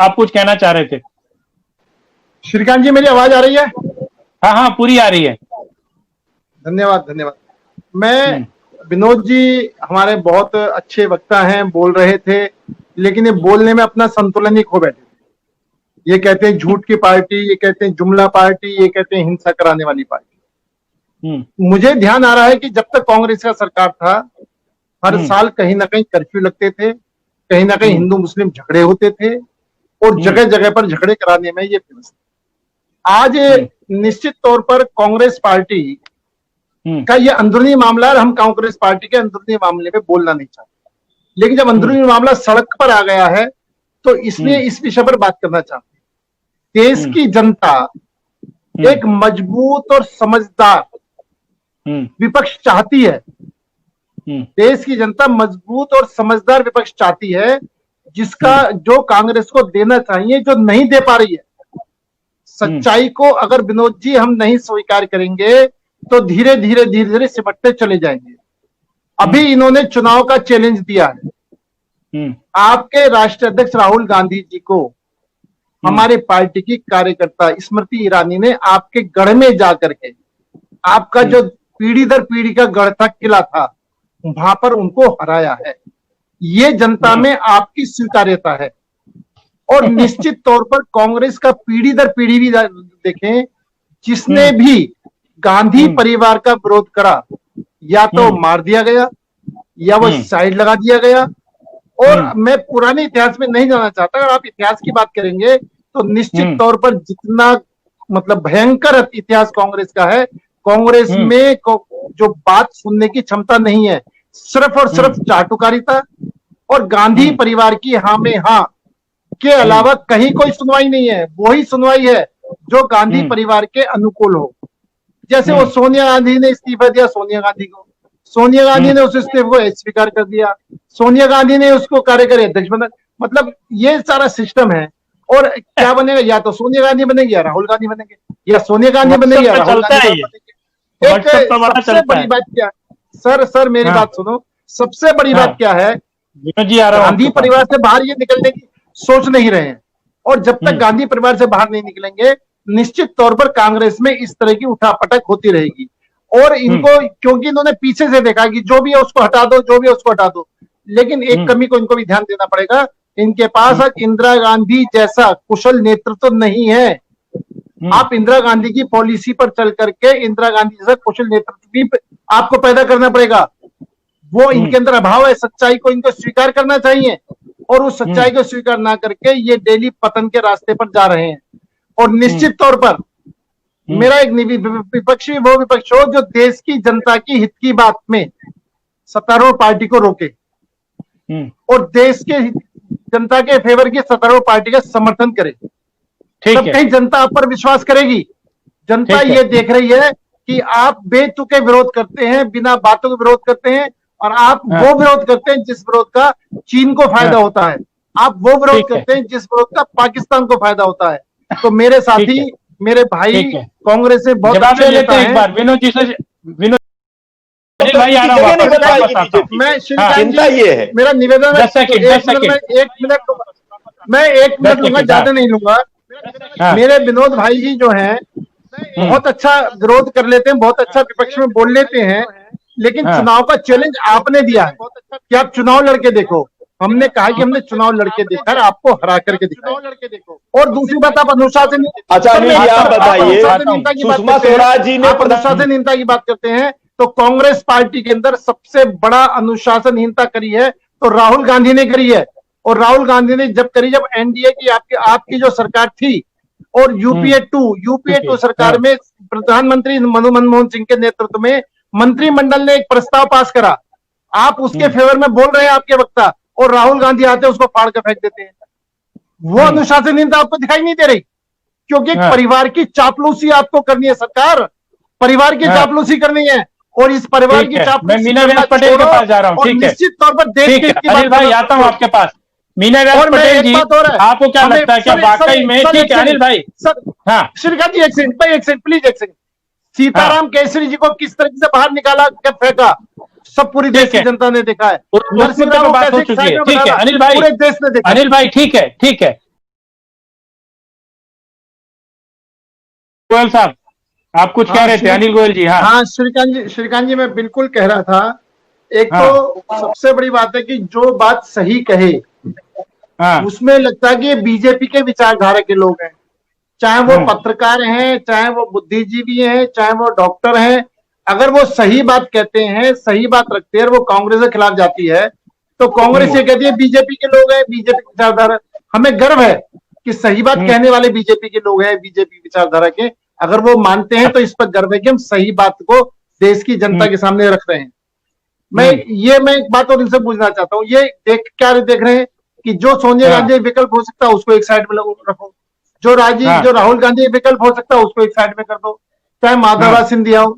आप कुछ कहना चाह रहे थे। श्रीकांत जी, मेरी आवाज आ रही है? हाँ हाँ, पूरी आ रही है। धन्यवाद धन्यवाद। मैं विनोद जी हमारे बहुत अच्छे वक्ता हैं, बोल रहे थे, लेकिन ये बोलने में अपना संतुलन ही खो बैठे थे। ये कहते हैं झूठ की पार्टी, ये कहते हैं जुमला पार्टी, ये कहते हैं हिंसा कराने वाली पार्टी। मुझे ध्यान आ रहा है कि जब तक कांग्रेस का सरकार था, हर साल कहीं ना कहीं कर्फ्यू लगते थे, कहीं ना कहीं हिंदू मुस्लिम झगड़े होते थे, और जगह जगह पर झगड़े कराने में ये फेमस। आज निश्चित तौर पर कांग्रेस पार्टी का ये अंदरूनी मामला है, हम कांग्रेस पार्टी के अंदरूनी मामले में बोलना नहीं चाहते, लेकिन जब अंदरूनी मामला सड़क पर आ गया है तो इसलिए इस विषय पर बात करना चाहते हैं। देश की जनता एक मजबूत और समझदार विपक्ष चाहती है। देश की जनता मजबूत और समझदार विपक्ष चाहती है, जिसका जो कांग्रेस को देना चाहिए, जो नहीं दे पा रही है। सच्चाई को अगर विनोद जी हम नहीं स्वीकार करेंगे तो धीरे धीरे सिमटते चले जाएंगे। अभी इन्होंने चुनाव का चैलेंज दिया है। आपके राष्ट्रीय अध्यक्ष राहुल गांधी जी को हमारे पार्टी की कार्यकर्ता स्मृति ईरानी ने आपके गढ़ में जाकर के, आपका जो पीढ़ी दर पीढ़ी का गढ़ था, किला था, वहां पर उनको हराया है। ये जनता में आपकी स्वीकार्यता है। और निश्चित तौर पर कांग्रेस का पीढ़ी दर पीढ़ी भी देखें, जिसने भी गांधी परिवार का विरोध करा, या तो मार दिया गया या वो साइड लगा दिया गया। और मैं पुराने इतिहास में नहीं जाना चाहता, अगर आप इतिहास की बात करेंगे तो निश्चित तौर पर जितना मतलब भयंकर इतिहास कांग्रेस का है, कांग्रेस में जो बात सुनने की क्षमता नहीं है, सिर्फ और सिर्फ चाटुकारिता और गांधी परिवार की हाँ में हाँ के अलावा कहीं कोई सुनवाई नहीं है। वही सुनवाई है जो गांधी परिवार के अनुकूल हो। जैसे वो सोनिया गांधी ने इस्तीफा दिया, सोनिया गांधी को, सोनिया गांधी ने उस इस्तीफे को स्वीकार कर दिया, सोनिया गांधी ने उसको कार्यकारी अध्यक्ष बना। मतलब ये सारा सिस्टम है। और क्या बनेगा, या तो सोनिया गांधी बनेगी या राहुल गांधी बनेंगे, या सोनिया गांधी बनेगी या राहुल गांधी बनेंगे। एक सबसे बड़ी बात क्या है, सर मेरी बात सुनो, सबसे बड़ी बात क्या है, गांधी परिवार से बाहर ये निकलने की सोच नहीं रहे हैं। और जब तक गांधी परिवार से बाहर नहीं निकलेंगे, निश्चित तौर पर कांग्रेस में इस तरह की उठापटक होती रहेगी। और इनको, क्योंकि इन्होंने पीछे से देखा कि जो भी है उसको हटा दो, जो भी है उसको हटा दो, लेकिन एक कमी को इनको भी ध्यान देना पड़ेगा, इनके पास आज इंदिरा गांधी जैसा कुशल नेतृत्व तो नहीं है। आप इंदिरा गांधी की पॉलिसी पर चल करके इंदिरा गांधी जैसा कुशल नेतृत्व भी आपको पैदा करना पड़ेगा। वो इनके अंदर अभाव है। सच्चाई को इनको स्वीकार करना चाहिए, और उस सच्चाई को स्वीकार ना करके ये डेली पतन के रास्ते पर जा रहे हैं। और निश्चित तौर पर मेरा एक विपक्षी वो विपक्ष हो जो देश की जनता की हित की बात में सत्तारूढ़ पार्टी को रोके, और देश के जनता के फेवर की सत्तारूढ़ पार्टी का समर्थन करे। तब कहीं जनता आप पर विश्वास करेगी। जनता ये देख रही है कि आप बेतुके विरोध करते हैं, बिना बातों के विरोध करते हैं, और आप वो विरोध करते हैं जिस विरोध का चीन को फायदा होता है। आप वो विरोध करते हैं जिस विरोध का पाकिस्तान को फायदा होता है। तो मेरे साथी, मेरे भाई कांग्रेस से बहुत अच्छे नेता हैं। एक बार विनोद जी से, विनोद भाई आ रहा हूं मैं चिंता ये है, मेरा निवेदन है, मैं एक मिनट लूंगा, ज्यादा नहीं लूंगा। मेरे विनोद भाई जी जो हैं बहुत अच्छा विरोध कर लेते हैं, बहुत अच्छा विपक्ष में बोल लेते हैं, लेकिन चुनाव का चैलेंज आपने दिया है कि आप चुनाव लड़के देखो। हमने कहा कि हमने चुनाव लड़के देखकर आपको हरा करके दिखाया। और दूसरी बात, आप अनुशासन, अच्छा आप बताइए, सुषमा स्वराज जी ने अनुशासनहीनता की बात करते हैं, तो कांग्रेस पार्टी के अंदर सबसे बड़ा अनुशासनहीनता करी है तो राहुल गांधी ने करी है। और राहुल गांधी ने जब करी, जब एनडीए की आपकी जो सरकार थी, और यूपीए 2 सरकार में प्रधानमंत्री मनमोहन सिंह के नेतृत्व में मंत्रिमंडल ने एक प्रस्ताव पास करा। आप उसके फेवर में बोल रहे हैं, आपके वक्ता, और राहुल गांधी आते हैं उसको फाड़ कर फेंक देते हैं। वो अनुशासनहीनता आपको दिखाई नहीं दे रही, क्योंकि परिवार की चापलूसी आपको करनी है। सरकार परिवार की चापलूसी करनी है, और इस परिवार की चापलूसी, मीना व्यास पटेल के पास जा रहा हूँ। निश्चित तौर पर देश के अनिल भाई आता हूँ आपके पास। मीना व्यास पटेल जी, आपको क्या लगता है, क्या वाकई में, ठीक है अनिल भाई, हाँ श्रीकांत जी एक सेकंड प्लीज, एक सेकंड। सीताराम केसरी जी को किस तरीके से बाहर निकाला के फेंका, सब पूरी देश की जनता ने देखा है। नरसिंह राव बात हो चुकी है, ठीक है अनिल भाई, पूरे देश ने देखा। अनिल भाई ठीक है, ठीक है। गोयल साहब, आप कुछ कह रहे थे, अनिल गोयल जी। हाँ हाँ, श्रीकांत जी मैं बिल्कुल कह रहा था, एक तो सबसे बड़ी बात है कि जो बात सही कहे उसमें लगता है कि ये बीजेपी के विचारधारा के लोग हैं, चाहे वो पत्रकार हैं, चाहे वो बुद्धिजीवी हैं, चाहे वो डॉक्टर हैं। अगर वो सही बात कहते हैं, सही बात रखते हैं और वो कांग्रेस के खिलाफ जाती है, तो कांग्रेस ये कहती है बीजेपी के लोग हैं, बीजेपी विचारधारा। हमें गर्व है कि सही बात कहने वाले बीजेपी के लोग हैं, बीजेपी विचारधारा के। अगर वो मानते हैं तो इस पर गर्व है कि हम सही बात को देश की जनता के सामने रख रहे हैं। मैं एक बात और इनसे पूछना चाहता हूँ, ये क्या देख रहे हैं कि जो सोनिया गांधी विकल्प हो सकता है उसको एक साइड में रखो, जो राहुल गांधी विकल्प हो सकता है उसको एक साइड में कर दो, चाहे माधवराज सिंधिया हो,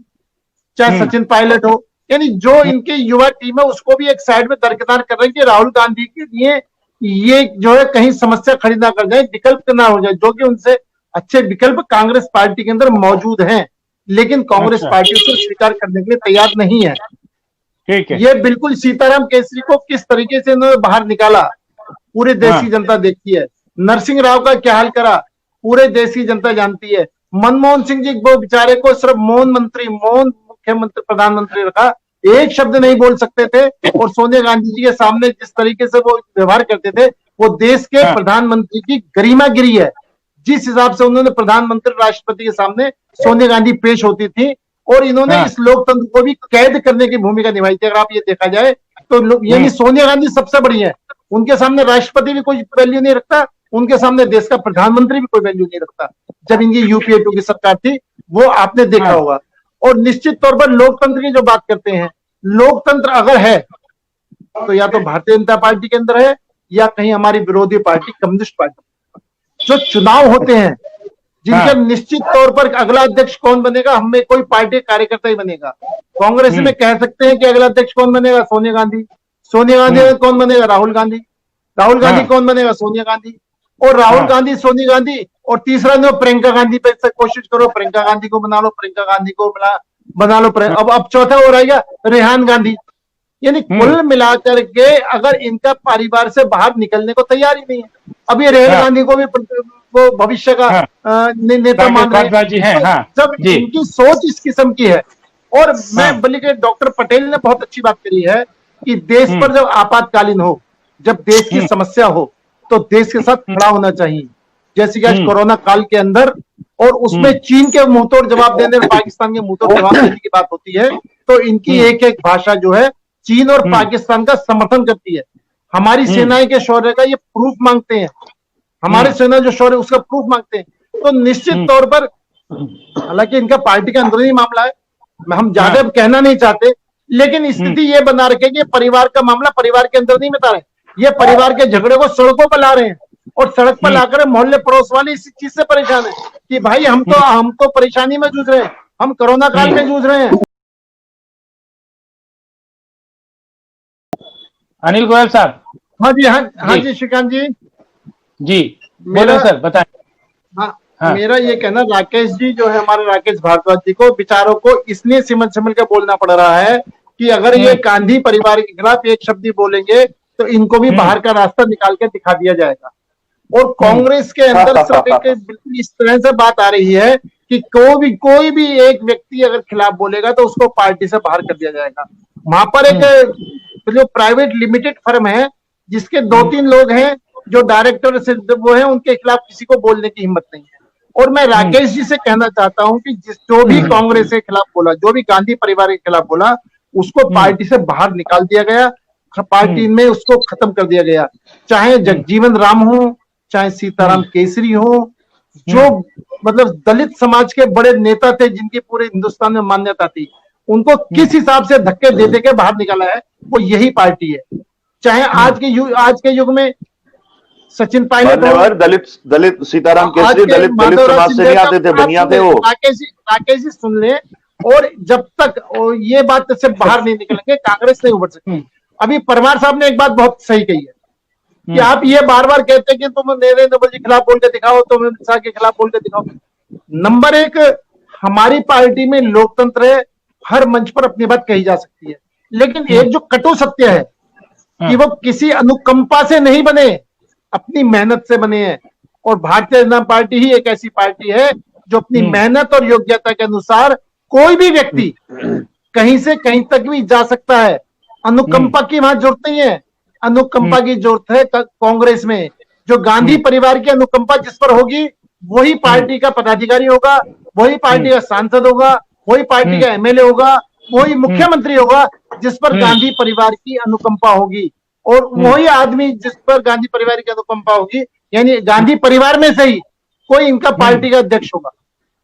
चाहे सचिन पायलट हो। यानी जो इनके युवा टीम है उसको भी एक साइड में दरकिनार कर रहे हैं कि राहुल गांधी के लिए ये जो है कहीं समस्या खड़ी ना कर जाए, विकल्प ना हो जाए, जो कि उनसे अच्छे विकल्प कांग्रेस पार्टी के अंदर मौजूद हैं, लेकिन कांग्रेस पार्टी उसको स्वीकार करने के लिए तैयार नहीं है। ठीक है। ये बिल्कुल सीताराम केसरी को किस तरीके से इन्होंने बाहर निकाला पूरे देश की जनता देखती है। नरसिंह राव का क्या हाल करा पूरे देश की जनता जानती है। मनमोहन सिंह जी वो बेचारे को सिर्फ मौन मुख्यमंत्री प्रधानमंत्री रखा, एक शब्द नहीं बोल सकते थे, और सोनिया गांधी जी के सामने जिस तरीके से वो व्यवहार करते थे, वो देश के प्रधानमंत्री की गरिमा गिरी है। जिस हिसाब से उन्होंने प्रधानमंत्री राष्ट्रपति के सामने सोनिया गांधी पेश होती थी, और इन्होंने इस लोकतंत्र को भी कैद करने की भूमिका निभाई थी। अगर आप ये देखा जाए तो यानी सोनिया गांधी सबसे बड़ी है, उनके सामने राष्ट्रपति भी कोई वैल्यू नहीं रखता, उनके सामने देश का प्रधानमंत्री भी कोई वैल्यू नहीं रखता। जब इनकी यूपीए 2 की सरकार थी वो आपने देखा होगा। और निश्चित तौर पर लोकतंत्र की जो बात करते हैं, लोकतंत्र अगर है तो या तो भारतीय जनता पार्टी के अंदर है या कहीं हमारी विरोधी पार्टी कम्युनिस्ट पार्टी। जो चुनाव होते हैं जिनके निश्चित तौर पर अगला अध्यक्ष कौन बनेगा, हमें कोई पार्टी कार्यकर्ता ही बनेगा। कांग्रेस में कह सकते हैं कि अगला अध्यक्ष कौन बनेगा, सोनिया गांधी में कौन बनेगा, राहुल गांधी कौन बनेगा, सोनिया गांधी, और राहुल गांधी, सोनिया गांधी, और तीसरा जो प्रियंका गांधी पे कोशिश करो, प्रियंका गांधी को बना लो, प्रियंका गांधी को बना लो। अब चौथा हो रहेगा रेहान गांधी। यानी कुल मिलाकर के अगर इनका परिवार से बाहर निकलने को तैयार ही नहीं है। अब ये रेहान गांधी को भी वो भविष्य का नेता मान रहे हैं। जब इनकी सोच इस किस्म की है, और मैं बल्कि डॉक्टर पटेल ने बहुत अच्छी बात करी है कि देश पर जब आपातकालीन हो, जब देश की समस्या हो, तो देश के साथ खड़ा होना चाहिए। जैसे कि आज कोरोना काल के अंदर, और उसमें चीन के मुंहतोड़ जवाब देने और पाकिस्तान के मुंहतोड़ जवाब देने की बात होती है, तो इनकी एक एक भाषा जो है चीन और पाकिस्तान का समर्थन करती है। हमारी सेनाएं के शौर्य का ये प्रूफ मांगते हैं, हमारे सेना जो शौर्य उसका प्रूफ मांगते हैं। तो निश्चित तौर पर, हालांकि इनका पार्टी का अंदरूनी मामला है, हम ज्यादा कहना नहीं चाहते, लेकिन स्थिति ये बना रखे कि परिवार का मामला परिवार के अंदर नहीं बता रहे, ये परिवार के झगड़े को सड़कों पर ला रहे हैं, और सड़क पर लाकर मोहल्ले पड़ोस वाले इसी चीज से परेशान है कि भाई हम तो परेशानी में जूझ रहे हैं, हम कोरोना काल में जूझ रहे हैं। अनिल गोयल साहब। हाँ जी श्रीकांत जी बोलो सर, बताएं। हाँ, मेरा ये कहना, राकेश जी जो है हमारे राकेश भारद्वाज जी को विचारों को इसलिए सिमट सिमट के बोलना पड़ रहा है कि अगर ये गांधी परिवार के खिलाफ एक शब्द बोलेंगे तो इनको भी बाहर का रास्ता निकाल के दिखा दिया जाएगा। और कांग्रेस के अंदर सिर्फ बिल्कुल इस तरह से बात आ रही है कि कोई भी एक व्यक्ति अगर खिलाफ बोलेगा तो उसको पार्टी से बाहर कर दिया जाएगा। वहां पर एक जो प्राइवेट लिमिटेड फर्म है जिसके 2-3 लोग हैं जो डायरेक्टर से वो है, उनके खिलाफ किसी को बोलने की हिम्मत नहीं है। और मैं राकेश जी से कहना चाहता हूं कि जो भी कांग्रेस के खिलाफ बोला, जो भी गांधी परिवार के खिलाफ बोला, उसको पार्टी से बाहर निकाल दिया गया, पार्टी में उसको खत्म कर दिया गया। चाहे जगजीवन राम हो, चाहे सीताराम केसरी हो, जो मतलब दलित समाज के बड़े नेता थे जिनकी पूरे हिंदुस्तान में मान्यता थी, उनको किस हिसाब से धक्के दे दे के बाहर निकाला है, वो यही पार्टी है। चाहे आज के युग में सचिन पायलट, दलित सीताराम केसरी दलित समाज से नहीं आते थे, बनिया थे वो। राकेश जी सुन ले, और जब तक ये बात से बाहर नहीं निकलेंगे कांग्रेस नहीं उभर सकती। अभी परमार साहब ने एक बात बहुत सही कही है कि आप ये बार बार कहते हैं कि तुम नरेंद्र मोदी के खिलाफ बोल के दिखाओ, तुम अमित शाह के खिलाफ बोल के दिखाओ। नंबर 1, हमारी पार्टी में लोकतंत्र है, हर मंच पर अपनी बात कही जा सकती है, लेकिन एक जो कटु सत्य है कि वो किसी अनुकंपा से नहीं बने, अपनी मेहनत से बने हैं। और भारतीय जनता पार्टी ही एक ऐसी पार्टी है जो अपनी मेहनत और योग्यता के अनुसार कोई भी व्यक्ति कहीं से कहीं तक भी जा सकता है। अनुकंपा की वहां जरूरत नहीं है, अनुकंपा की जरूरत है कांग्रेस में। जो गांधी परिवार की अनुकंपा जिस पर होगी वही पार्टी का पदाधिकारी होगा, वही पार्टी का सांसद होगा, वही पार्टी का एमएलए होगा, वही मुख्यमंत्री होगा जिस पर गांधी परिवार की अनुकंपा होगी। और वही आदमी जिस पर गांधी परिवार की अनुकंपा होगी, यानी गांधी परिवार में से ही कोई इनका पार्टी का अध्यक्ष होगा।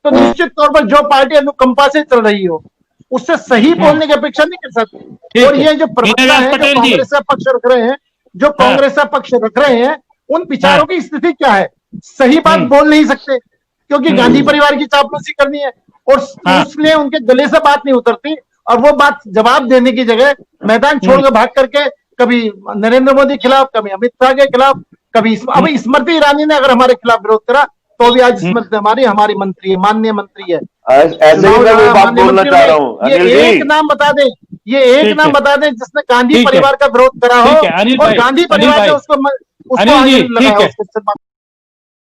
तो निश्चित तौर पर जो पार्टी अनुकंपा से चल रही हो उससे सही बोलने की अपेक्षा नहीं कर सकते। और ये जो प्रवक्ता है जो कांग्रेस का पक्ष रख रहे हैं, जो कांग्रेस का पक्ष रख रहे हैं, उन विचारों की स्थिति क्या है? सही बात बोल नहीं सकते क्योंकि गांधी परिवार की चापलूसी करनी है और उसलिए उनके गले से बात नहीं उतरती। और वो बात जवाब देने की जगह मैदान छोड़कर भाग करके कभी नरेंद्र मोदी के खिलाफ, कभी अमित शाह के खिलाफ, कभी अभी स्मृति ईरानी ने अगर हमारे खिलाफ विरोध करा तो भी आज स्मृति हमारी मंत्री है, माननीय मंत्री है। ऐसे ही मैं वो बात बोलना चाह रहा हूँ। ये एक नाम बता दें, ये एक नाम बता दें जिसने गांधी परिवार का विरोध करा हो और गांधी परिवार ने उसको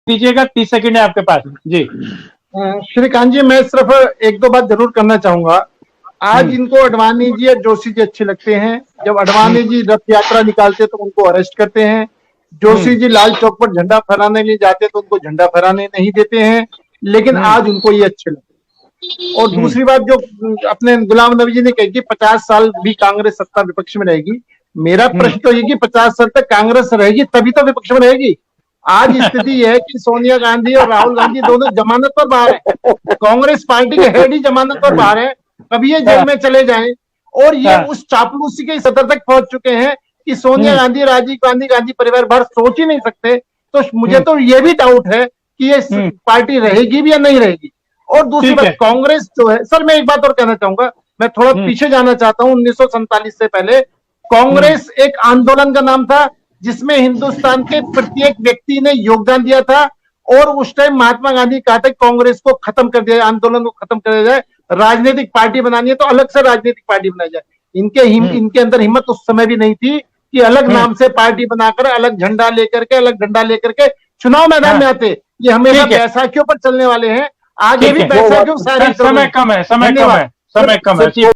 दीजिएगा। 30 सेकंड है आपके पास जी। श्रीकांत जी, मैं सिर्फ एक दो बात जरूर करना चाहूंगा। आज इनको अडवाणी जी या जोशी जी अच्छे लगते हैं। जब अडवाणी जी रथ यात्रा निकालते तो उनको अरेस्ट करते हैं, जोशी जी लाल चौक पर झंडा फहराने के लिए जाते तो उनको झंडा फहराने नहीं देते हैं, लेकिन आज उनको ये अच्छे लगते। और दूसरी बात जो अपने गुलाम नबी जी ने कही कि 50 साल भी कांग्रेस सत्ता विपक्ष में रहेगी, मेरा प्रश्न तो ये कि 50 साल तक कांग्रेस रहेगी तभी तो विपक्ष में रहेगी। आज स्थिति यह है कि सोनिया गांधी और राहुल गांधी दोनों जमानत पर बाहर हैं, कांग्रेस पार्टी के हेड ही जमानत पर बाहर है, कभी ये जेल में चले जाएं। और ये उस चापलूसी के सतर तक पहुंच चुके हैं कि सोनिया गांधी, राजीव गांधी, गांधी परिवार भर सोच ही नहीं सकते। तो मुझे तो ये भी डाउट है कि ये पार्टी रहेगी भी या नहीं रहेगी। और दूसरी बात, कांग्रेस जो है, सर मैं एक बात और कहना चाहूंगा, मैं थोड़ा पीछे जाना चाहता हूं। 1947 से पहले कांग्रेस एक आंदोलन का नाम था जिसमें हिंदुस्तान के प्रत्येक व्यक्ति ने योगदान दिया था। और उस टाइम महात्मा गांधी कहा था कांग्रेस को खत्म कर दिया, आंदोलन को खत्म कर दिया जाए, राजनीतिक पार्टी बनानी है तो अलग से राजनीतिक पार्टी बनाई जाए। इनके अंदर हिम्मत उस समय भी नहीं थी कि अलग नाम से पार्टी बनाकर, अलग झंडा लेकर के, अलग डंडा लेकर के चुनाव मैदान में आते। ये हमेशा बैसाखियों पर चलने वाले हैं, आगे भी बैसाखियों सारी। समय कम है, समय कम है।